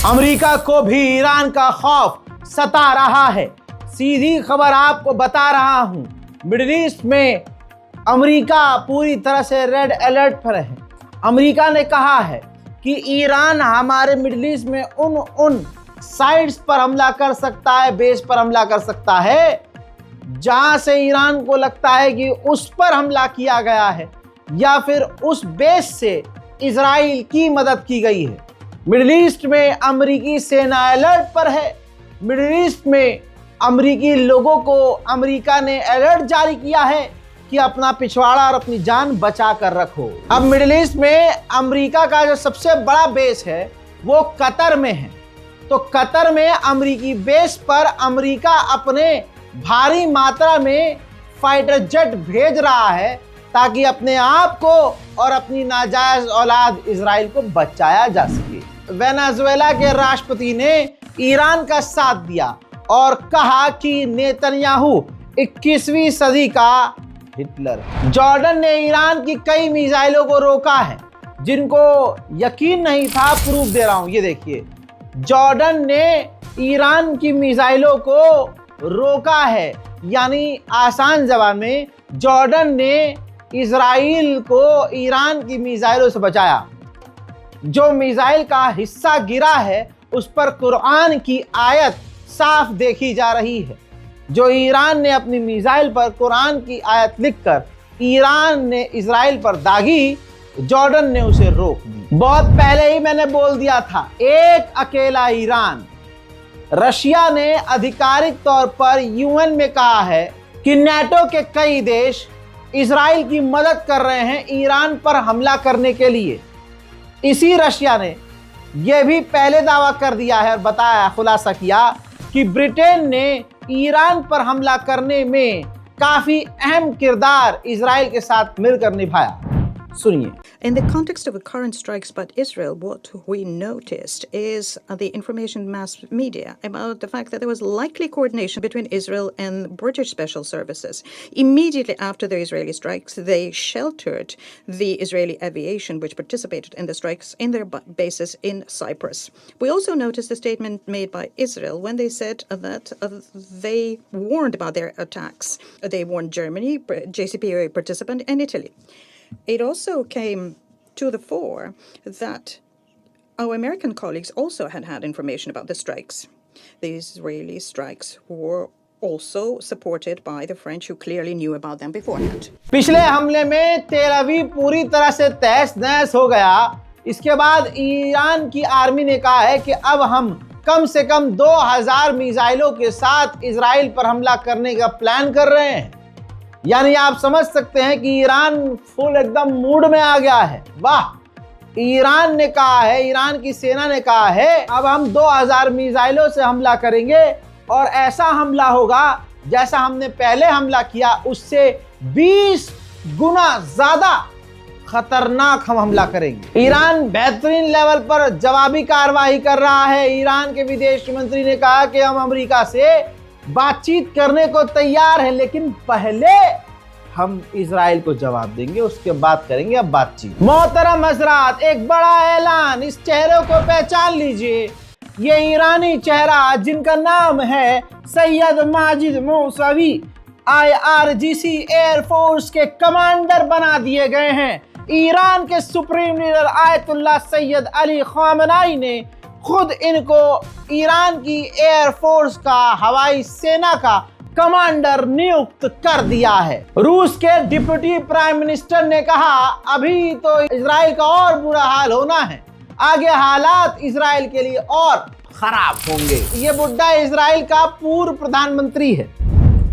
America को भी Iran का खौफ सता रहा है। सीधी खबर आपको बता रहा हूं, मिडिल ईस्ट में अमेरिका पूरी तरह से रेड अलर्ट पर है। अमेरिका ने कहा है कि ईरान हमारे मिडिल ईस्ट में उन साइट्स पर हमला कर सकता है, बेस पर हमला कर सकता है जहां से ईरान को लगता है कि उस पर हमला किया गया है या फिर उस बेस से इजराइल की मदद की गई है। मिडिल ईस्ट में अमेरिकी सेना अलर्ट पर है। मिडिल ईस्ट में अमेरिकी लोगों को अमेरिका ने अलर्ट जारी किया है कि अपना पिछवाड़ा और अपनी जान बचा कर रखो। अब मिडिल ईस्ट में अमेरिका का जो सबसे बड़ा बेस है वो कतर में है। तो कतर में अमेरिकी बेस पर अमेरिका अपने भारी मात्रा में फाइटर जेट भेज रहा है ताकि अपने आप को और अपनी नाजायज औलाद इजराइल को बचाया जा सके। वेनेजुएला के राष्ट्रपति ने ईरान का साथ दिया और कहा कि नेतन्याहू 21वीं सदी का हिटलर। जॉर्डन ने ईरान की कई मिसाइलों को रोका है जिनको यकीन नहीं था। प्रूफ दे रहा हूं, ये देखिए। जॉर्डन ने ईरान की मिसाइलों को रोका है, यानी आसान जबान में जॉर्डन ने इजराइल को ईरान की मिसाइलों से बचाया। जो मिसाइल का हिस्सा गिरा है उस पर कुरान की आयत साफ देखी जा रही है। जो ईरान ने अपनी मिसाइल पर कुरान की आयत लिखकर ईरान ने इजराइल पर दागी, जॉर्डन ने उसे रोक दी। बहुत पहले ही मैंने बोल दिया था, एक अकेला ईरान। रशिया ने आधिकारिक तौर पर यूएन में कहा है कि नाटो के कई देश इजराइल की मदद कर रहे हैं ईरान पर हमला करने के लिए। इसी रशिया ने यह भी पहले दावा कर दिया है और बताया, खुलासा किया कि ब्रिटेन ने ईरान पर हमला करने में काफी अहम किरदार इजराइल के साथ मिलकर निभाया। सुनिए। In the context of the current strikes by Israel, what we noticed is the information mass media about the fact that there was likely coordination between Israel and British special services. Immediately after the Israeli strikes, they sheltered the Israeli aviation which participated in the strikes in their bases in Cyprus. We also noticed a statement made by Israel when they said that they warned about their attacks. They warned Germany, JCPOA participant, and Italy. It also came to the fore that our American colleagues also had information about the strikes. The Israeli strikes were also supported by the French, who clearly knew about them beforehand. पिछले हमले में तेल अवीव पूरी तरह से तहस नहस हो गया। इसके बाद ईरान की आर्मी ने कहा है कि अब हम कम से कम 2000 मिसाइलों के साथ इजराइल पर हमला करने का प्लान कर रहे हैं। यानी आप समझ सकते हैं कि ईरान फुल एकदम मूड में आ गया है। वाह! ईरान ने कहा है, ईरान की सेना ने कहा है, अब हम 2000 मिसाइलों से हमला करेंगे और ऐसा हमला होगा जैसा हमने पहले हमला किया उससे 20 गुना ज्यादा खतरनाक हम हमला करेंगे। ईरान बेहतरीन लेवल पर जवाबी कार्रवाई कर रहा है। ईरान के विदेश मंत्री ने कहा कि हम अमेरिका से बातचीत करने को तैयार है, लेकिन पहले हम इजराइल को जवाब देंगे, उसके बाद करेंगे अब बातचीत। मोहतरम हज़रात, एक बड़ा ऐलान। इस चेहरे को पहचान लीजिए। ये ईरानी चेहरा जिनका नाम है Syed Majid Mousavi, IRGC air force के कमांडर बना दिए गए हैं। ईरान के supreme leader Ayatollah Syed Ali Khamenei ने खुद इनको ईरान की एयरफोर्स का, हवाई सेना का कमांडर नियुक्त कर दिया है। रूस के डिप्टी प्राइम मिनिस्टर ने कहा अभी तो इजराइल का और बुरा हाल होना है, आगे हालात इजराइल के लिए और खराब होंगे। ये बुड्ढा इजराइल का पूर्व प्रधानमंत्री है।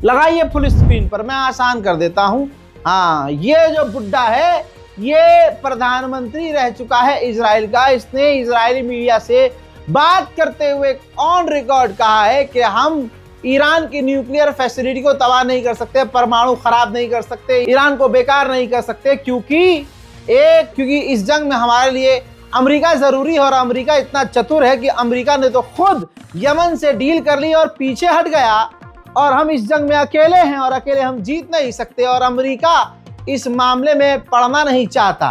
लगाइए फुल स्क्रीन पर, मैं आसान कर देता हूं। हाँ, ये जो बुड्ढा है ये प्रधानमंत्री रह चुका है इजराइल का। इसने इजरायली मीडिया से बात करते हुए ऑन रिकॉर्ड कहा है कि हम ईरान की न्यूक्लियर फैसिलिटी को तबाह नहीं कर सकते, परमाणु खराब नहीं कर सकते, ईरान को बेकार नहीं कर सकते, क्योंकि इस जंग में हमारे लिए अमेरिका जरूरी है। और अमेरिका इतना चतुर है कि अमेरिका ने तो खुद यमन से डील कर ली और पीछे हट गया, और हम इस जंग में अकेले हैं और अकेले हम जीत नहीं सकते। और अमेरिका इस मामले में पड़ना नहीं चाहता।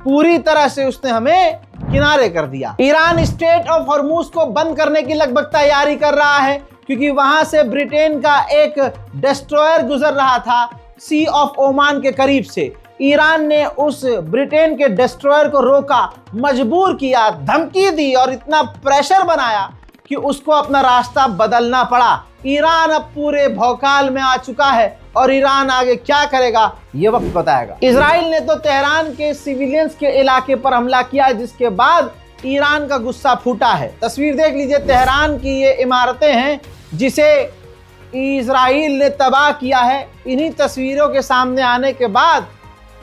पूरी तरह से उसने हमें किनारे कर दिया। ईरान स्ट्रेट ऑफ हॉर्मूज को बंद करने की लगभग तैयारी कर रहा है, क्योंकि वहां से ब्रिटेन का एक डिस्ट्रॉयर गुजर रहा था सी ऑफ ओमान के करीब से। ईरान ने उस ब्रिटेन के डिस्ट्रॉयर को रोका, मजबूर किया, धमकी दी और इतना प्रेशर बनाया कि उसको अपना रास्ता बदलना पड़ा। ईरान अब पूरे भौकाल में आ चुका है और ईरान आगे क्या करेगा ये वक्त बताएगा। इजराइल ने तो तेहरान के सिविलियंस के इलाके पर हमला किया, जिसके बाद ईरान का गुस्सा फूटा है। तस्वीर देख लीजिए, तेहरान की ये इमारतें हैं जिसे इजराइल ने तबाह किया है। इन्हीं तस्वीरों के सामने आने के बाद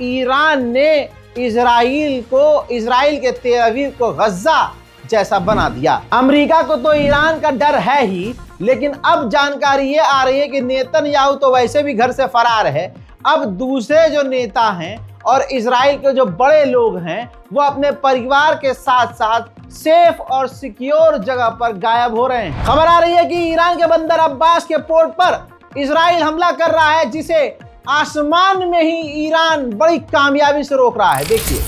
ईरान ने इजराइल के तेल अवीव को गज्जा जैसा बना दिया। अमेरिका को तो ईरान का डर है ही, लेकिन अब जानकारी ये आ रही है कि नेतन्याहू तो वैसे भी घर से फरार है। अब दूसरे जो नेता हैं और इजराइल के जो बड़े लोग हैं वो अपने परिवार के साथ साथ सेफ और सिक्योर जगह पर गायब हो रहे हैं। खबर आ रही है कि ईरान के बंदर अब्बास के पोर्ट पर इजराइल हमला कर रहा है, जिसे आसमान में ही ईरान बड़ी कामयाबी से रोक रहा है। देखिए,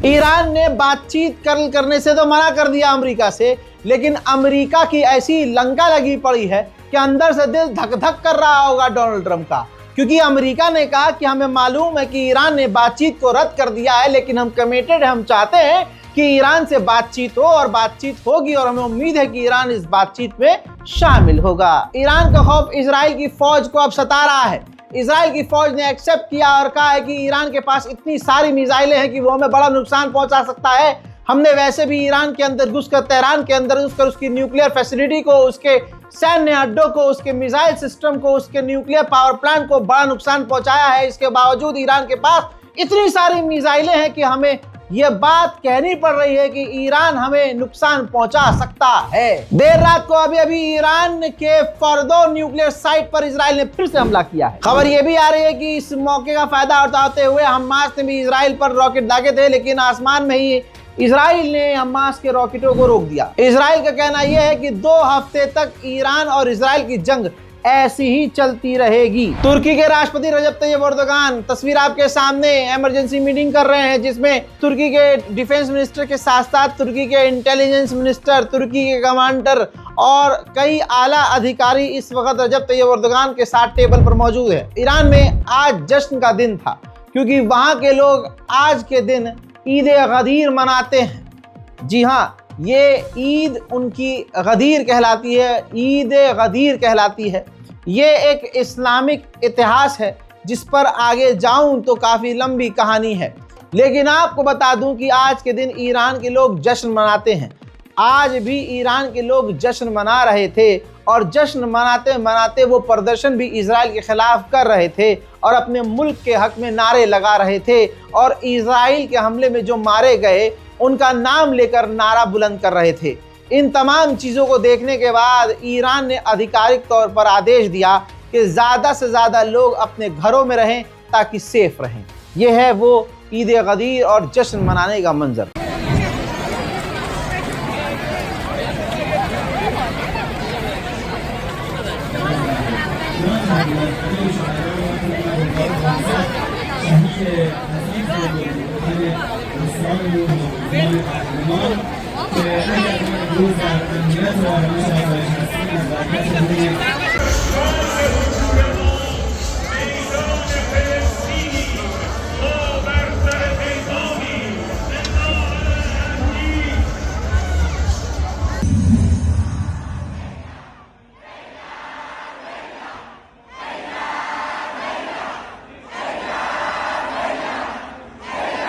ईरान ने बातचीत करने से तो मना कर दिया अमेरिका से, लेकिन अमेरिका की ऐसी लंका लगी पड़ी है कि अंदर से दिल धक धक कर रहा होगा डोनाल्ड ट्रंप का, क्योंकि अमेरिका ने कहा कि हमें मालूम है कि ईरान ने बातचीत को रद्द कर दिया है, लेकिन हम कमिटेड हैं, हम चाहते हैं कि ईरान से बातचीत हो और बातचीत होगी और हमें उम्मीद है कि ईरान इस बातचीत में शामिल होगा। ईरान का खौफ इजराइल की फौज को अब सता रहा है। इजराइल की फौज ने एक्सेप्ट किया और कहा है कि ईरान के पास इतनी सारी मिसाइलें हैं कि वो हमें बड़ा नुकसान पहुंचा सकता है। हमने वैसे भी ईरान के अंदर घुसकर, तेहरान के अंदर घुसकर उसकी न्यूक्लियर फैसिलिटी को, उसके सैन्य अड्डों को, उसके मिसाइल सिस्टम को, उसके न्यूक्लियर पावर प्लांट को बड़ा नुकसान पहुंचाया है। इसके बावजूद ईरान के पास इतनी सारी मिसाइलें हैं कि हमें यह बात कहनी पड़ रही है कि ईरान हमें नुकसान पहुंचा सकता है। देर रात को अभी ईरान के फर्दो न्यूक्लियर साइट पर इजराइल ने फिर से हमला किया है। खबर यह भी आ रही है कि इस मौके का फायदा उठाते हुए हमास ने भी इजराइल पर रॉकेट दागे थे, लेकिन आसमान में ही इजराइल ने हमास के रॉकेटों को रोक दिया। इजराइल का कहना यह है कि 2 हफ्ते तक ईरान और इजराइल की जंग ऐसी ही चलती रहेगी। तुर्की के राष्ट्रपति रजब तैयब एर्दोगान, तस्वीर आपके सामने, इमरजेंसी मीटिंग कर रहे हैं, जिसमें तुर्की के डिफेंस मिनिस्टर के साथ साथ तुर्की के इंटेलिजेंस मिनिस्टर, तुर्की के कमांडर और कई आला अधिकारी इस वक्त रजब तैयब एर्दोगान के साथ टेबल पर मौजूद है। ईरान में आज जश्न का दिन था, क्योंकि वहां के लोग आज के दिन ईद गदीर मनाते हैं। जी हाँ, ये ईद उनकी गदीर कहलाती है, ईद गदीर कहलाती है। ये एक इस्लामिक इतिहास है जिस पर आगे जाऊं तो काफ़ी लंबी कहानी है, लेकिन आपको बता दूं कि आज के दिन ईरान के लोग जश्न मनाते हैं। आज भी ईरान के लोग जश्न मना रहे थे और जश्न मनाते मनाते वो प्रदर्शन भी इजराइल के खिलाफ कर रहे थे और अपने मुल्क के हक में नारे लगा रहे थे और इजराइल के हमले में जो मारे गए उनका नाम लेकर नारा बुलंद कर रहे थे। इन तमाम चीज़ों को देखने के बाद ईरान ने आधिकारिक तौर पर आदेश दिया कि ज़्यादा से ज़्यादा लोग अपने घरों में रहें ताकि सेफ रहें। यह है वो ईद गदीर और जश्न मनाने का मंजर।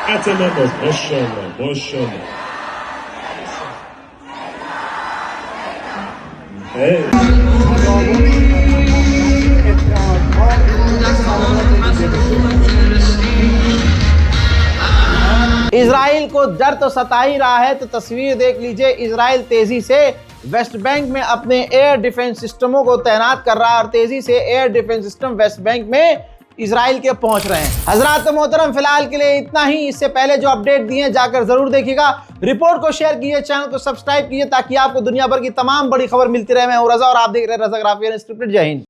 Atamamos, Moshana, Moshana. Hey. Israel को डर तो सता ही रहा है, तो तस्वीर देख लीजिए। इजराइल तेजी से वेस्ट बैंक में अपने एयर डिफेंस सिस्टमों को तैनात कर रहा है और तेजी से air defence system West Bank में इजराइल के पहुंच रहे हैं। हजरात मोहतरम, फिलहाल के लिए इतना ही। इससे पहले जो अपडेट दिए जाकर जरूर देखिएगा, रिपोर्ट को शेयर कीजिए, चैनल को सब्सक्राइब कीजिए ताकि आपको दुनिया भर की तमाम बड़ी खबर मिलती रहे। मैं हूं रजा और आप देख रहे हैं रजा ग्राफी अनस्क्रिप्टेड। जय हिंद।